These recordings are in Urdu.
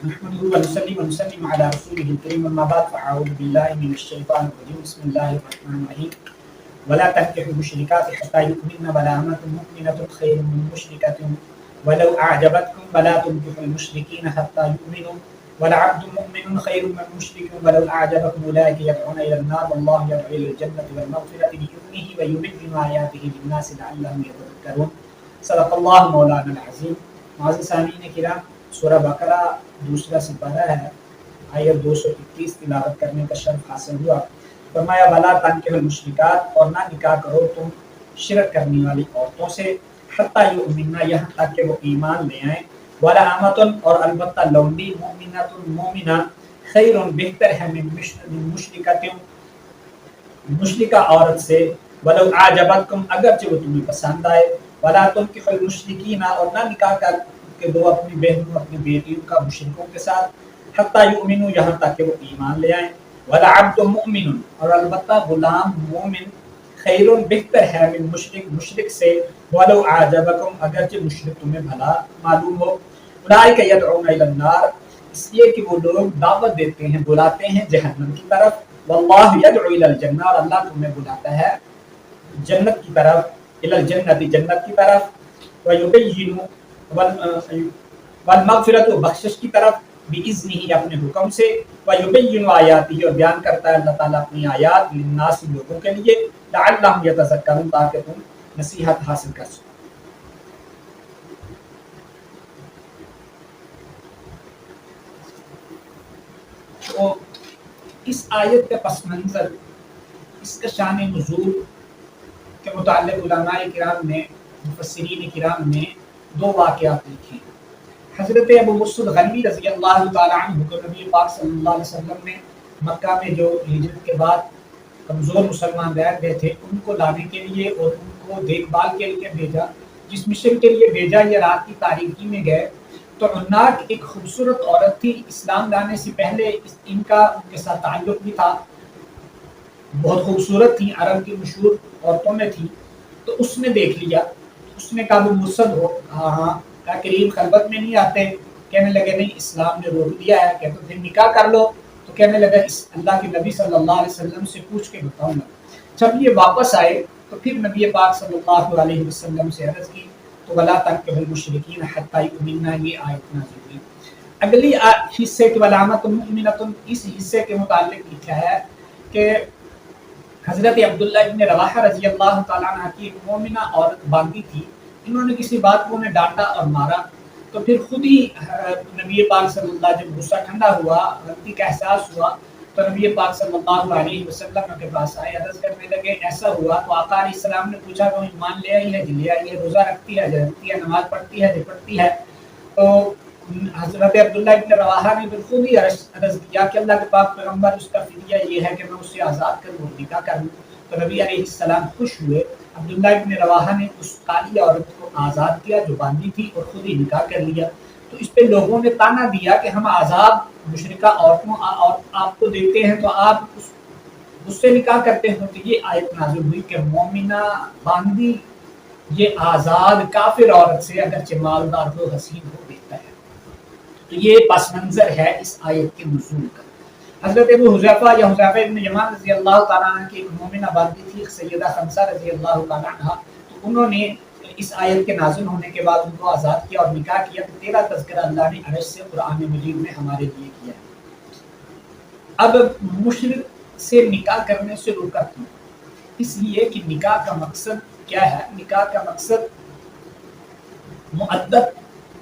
نحمده ونصلي ونسلم على رسوله الكريم أما بعد فأعوذ بالله من الشيطان الرجيم بسم الله الرحمن الرحيم ولا تنكحوا المشركات حتى يؤمنن ولا أمة مؤمنة خير من مشركة ولو أعجبتكم ولا تنكحوا المشركين حتى يؤمنوا ولعبد مؤمن خير من مشرك ولو أعجبكم أولئك يدعون إلى النار والله يدعو إلى الجنة والمغفرة بإذنه ويبين آياته للناس لعلهم يتذكرون صدق الله مولانا العظيم. معزز سامعین کرام، سورہ بقرہ دوسرا سپارہ ہے، آیت 221 تلاوت کرنے کا شرف حاصل ہوا۔ فرمایا ولا تنکحوا المشرکات، اور نہ نکاح کرو تم شرک کرنے والی عورتوں سے، حتی یؤمنن، یہاں تک کہ وہ ایمان لے آئیں، ولا امۃ، اور البتہ لونڈی، مؤمنۃ، مومنہ، خیر، بہتر ہے، من مشرکۃ، مشرکہ عورت سے، ولو اعجبتکم، اگرچہ وہ تمہیں پسند آئے، ولا تنکحوا المشرکین، اور نہ نکاح کر کہ دو اپنی بہنوں اپنی بیٹیوں کا مشرکوں کے ساتھ، حتی یؤمنوا، یہاں تک کہ وہ ایمان لے آئیں، ولعبد مؤمن، اور البتہ غلام مومن، خیر، بہتر ہے، من مشرک، مشرک سے، ولو اعجبکم، اگرچہ مشرک تمہیں بھلا معلوم ہو، اولئک یدعون الی النار، اس لیے کہ وہ لوگ دعوت دیتے ہیں، بلاتے ہیں جہنم کی طرف، واللہ یدعو الی الجنہ، اور اللہ تمہیں بلاتا ہے جنت کی طرف، الی الجنت، جنت کی طرف، ویبین، والمغفرت، بخشش کی طرف، باذنہ، اپنے حکم سے، ویبین آیاتہ، اور بیان کرتا ہے اللہ تعالیٰ اپنی آیات، للناس، لوگوں کے لیے، لعلہم یتذکرون، تاکہ تم نصیحت حاصل کر سکو۔ تو اس آیت کا پس منظر، اس کا شان نزول کے متعلق علماء کرام نے، مفسرین کرام نے دو واقعات لکھے ہیں۔ حضرت ابو مسعود غنوی رضی اللہ تعالیٰ عنہ کو نبی پاک صلی اللہ علیہ وسلم نے مکہ میں جو ہجرت کے بعد کمزور مسلمان رہ گئے تھے، ان کو لانے کے لیے اور ان کو دیکھ بھال کے لیے بھیجا۔ جس مشن کے لیے بھیجا، یہ رات کی تاریکی میں گئے تو عناق ایک خوبصورت عورت تھی، اسلام لانے سے پہلے ان کے ساتھ تعلق بھی تھا، بہت خوبصورت تھی، عرب کی مشہور عورتوں میں تھی۔ تو اس نے دیکھ لیا، اس نے کہا وہ مرسد ہو، ہاں، کہا قریب خلوت میں نہیں آتے، کہنے لگے نہیں، اسلام نے روک دیا ہے، کہ تو پھر نکاح کر لو، تو کہنے لگا اس اللہ کے نبی صلی اللہ علیہ وسلم سے پوچھ کے بتاؤں گا۔ جب یہ واپس آئے تو پھر نبی پاک صلی اللہ علیہ وسلم سے عرض کی تو ولا تنکحوا المشرکین حتی یؤمنوا، یہ آیت نازل ہوئی۔ اگلی حصے کے علامت مؤمنۃ، اس حصے کے متعلق لکھا ہے کہ حضرت عبداللہ ابن رواحہ رضی اللہ تعالیٰ عنہ کی ایک مومنہ عورت باندھی تھی، انہوں نے کسی بات کو انہیں ڈانٹا اور مارا، تو پھر خود ہی نبی پاک صلی اللہ، جب غصہ ٹھنڈا ہوا، غلطی کا احساس ہوا، تو نبی پاک صلی اللہ علیہ وسلم کے پاس آئے، عرض کرنے لگے ایسا ہوا، تو آقا علیہ السلام نے پوچھا کہ ایمان لے آئی ہے؟ جی لے آئی ہے۔ روزہ رکھتی ہے؟ جی رکھتی ہے۔ نماز پڑھتی ہے؟ جی پڑھتی ہے۔ تو حضرت عبداللہ ابن رواحہ نے بالخود ہی عرض کیا کہ اللہ کے پاک پیغمبر، اس کا فدیہ یہ ہے کہ میں اسے آزاد کروں اور نکاح کروں۔ تو نبی علیہ السلام خوش ہوئے، عبداللہ ابن رواحہ نے اس کالی عورت کو آزاد کیا جو باندھی تھی، اور خود ہی نکاح کر لیا۔ تو اس پہ لوگوں نے تانا دیا کہ ہم آزاد مشرکہ عورتوں آپ کو دیتے ہیں تو آپ اس سے نکاح کرتے ہیں۔ تو یہ آیت نازل ہوئی کہ مومنہ باندھی یہ آزاد کافر عورت سے، اگرچہ مالدار ہو، حسین ہو، بہتر ہے۔ تو یہ پس منظر ہے اس آیت کے نزول کا۔ حضرت ابو حذیفہ یا حذیفہ ابن یمان رضی اللہ تعالیٰ عنہ کی ایک مومنہ باندھی تھی، سیدہ خمسہ رضی اللہ تعالیٰ عنہ، تو انہوں نے اس آیت کے نازل ہونے کے بعد ان کو آزاد کیا اور نکاح کیا۔ تو تیرا تذکرہ اللہ نے عرش سے قرآن مجید میں ہمارے لیے کیا ہے۔ اب مشرک سے نکاح کرنے سے روکا کیوں؟ اس لیے کہ نکاح کا مقصد کیا ہے؟ نکاح کا مقصد مودت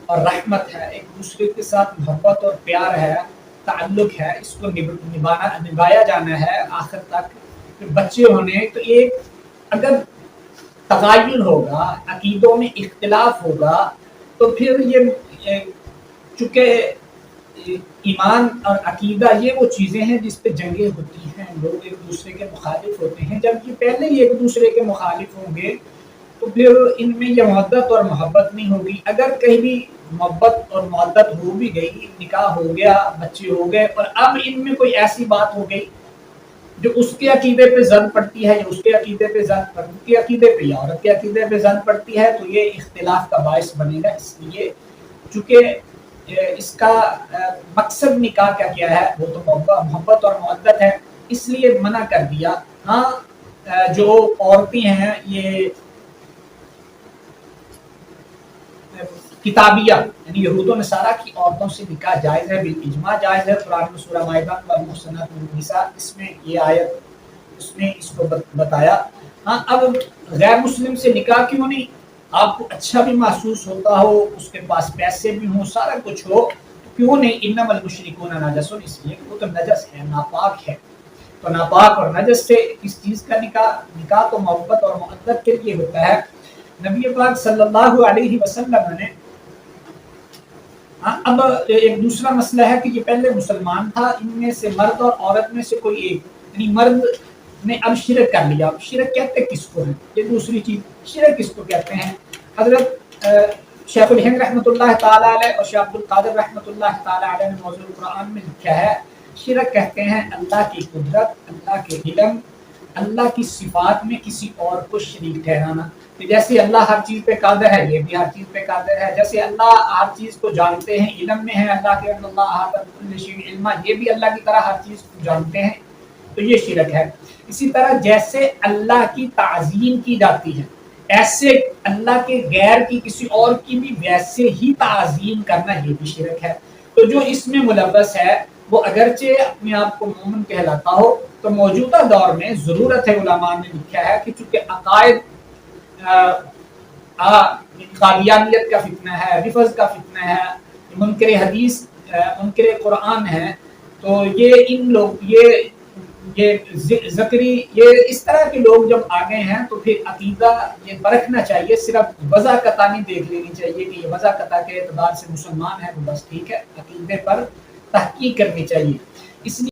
اور رحمت ہے، ایک دوسرے کے ساتھ محبت اور پیار ہے، تعلق ہے، اس کو نبھایا جانا ہے آخر تک۔ پھر بچے ہونے، تو ایک اگر تغیر ہوگا، عقیدوں میں اختلاف ہوگا، تو پھر یہ چونکہ ایمان اور عقیدہ یہ وہ چیزیں ہیں جس پہ جنگیں ہوتی ہیں، لوگ ایک دوسرے کے مخالف ہوتے ہیں، جبکہ پہلے ہی ایک دوسرے کے مخالف ہوں گے تو پھر ان میں یہ محبت اور محبت نہیں ہوگی۔ اگر کہیں بھی محبت اور محبت ہو بھی گئی، نکاح ہو گیا، بچے ہو گئے، اور اب ان میں کوئی ایسی بات ہو گئی جو اس کے عقیدے پہ زد پڑتی ہے، یا اس کے عقیدے پہ زد پڑتی ہے، اس کے عقیدے پہ یا عورت کے عقیدے پہ زد پڑتی ہے، تو یہ اختلاف کا باعث بنے گا۔ اس لیے چونکہ اس کا مقصد نکاح کا کیا ہے، وہ تو محبت اور مودت ہے، اس لیے منع کر دیا۔ ہاں جو عورتیں ہیں یہ کتابیہ یعنی یہود و نصارہ کی عورتوں سے نکاح جائز ہے، بالاجماع جائز ہے۔ قرآن میں سورہ مائدہ والمحصنات من النساء، اس میں یہ آیت اس نے اس کو بتایا۔ ہاں اب غیر مسلم سے نکاح کیوں نہیں؟ آپ کو اچھا بھی محسوس ہوتا ہو، اس کے پاس پیسے بھی ہوں، سارا کچھ ہو، کیوں نہیں؟ انما المشرکون نجس، اس لیے وہ تو نجس ہے، ناپاک ہے، تو ناپاک اور نجس سے اس چیز کا نکاح تو محبت اور مودت کے لیے ہوتا ہے۔ نبی پاک صلی اللہ علیہ وسلم نے اب ایک دوسرا مسئلہ ہے کہ یہ پہلے مسلمان تھا، ان میں سے مرد اور عورت میں سے کوئی ایک، یعنی مرد نے اب شرک کر لیا۔ شرک کہتے کس کو ہے؟ یہ دوسری چیز، شرک کس کو کہتے ہیں؟ حضرت شیخ الہند رحمۃ اللہ تعالیٰ علیہ اور شیخ عبد القادر رحمۃ اللہ تعالیٰ علیہ نے موضوع القرآن میں لکھا ہے، شرک کہتے ہیں اللہ کی قدرت، اللہ کے علم، اللہ کی صفات میں کسی اور کو شریک ٹھہرانا۔ جیسے اللہ ہر چیز پہ قادر ہے، یہ بھی ہر چیز پہ قادر ہے۔ جیسے اللہ ہر چیز کو جانتے ہیں، علم میں ہے اللہ کے، اللہ احاطہ بكل شيء علما، یہ بھی اللہ کی طرح ہر چیز کو جانتے ہیں، تو یہ شرک ہے۔ اسی طرح جیسے اللہ کی تعظیم کی جاتی ہے، ایسے اللہ کے غیر کی کسی اور کی بھی ویسے ہی تعظیم کرنا، یہ بھی شرک ہے۔ تو جو اس میں ملوث ہے وہ اگرچہ اپنے آپ کو مومن کہلاتا ہو، تو موجودہ دور میں ضرورت ہے، علماء نے لکھا ہے کہ چونکہ عقائد قادیانیت کا فتنہ ہے، رفض کا فتنہ ہے، منکر حدیث منکر قرآن ہے، تو یہ ان لوگ یہ ذکری یہ اس طرح کے لوگ جب آ گئے ہیں تو پھر عقیدہ یہ پرکھنا چاہیے، صرف وضع قطع نہیں دیکھ لینی چاہیے کہ یہ وضع قطع کے اعتبار سے مسلمان ہے تو بس ٹھیک ہے، عقیدے پر تحقیق کرنی چاہیے۔ اس لیے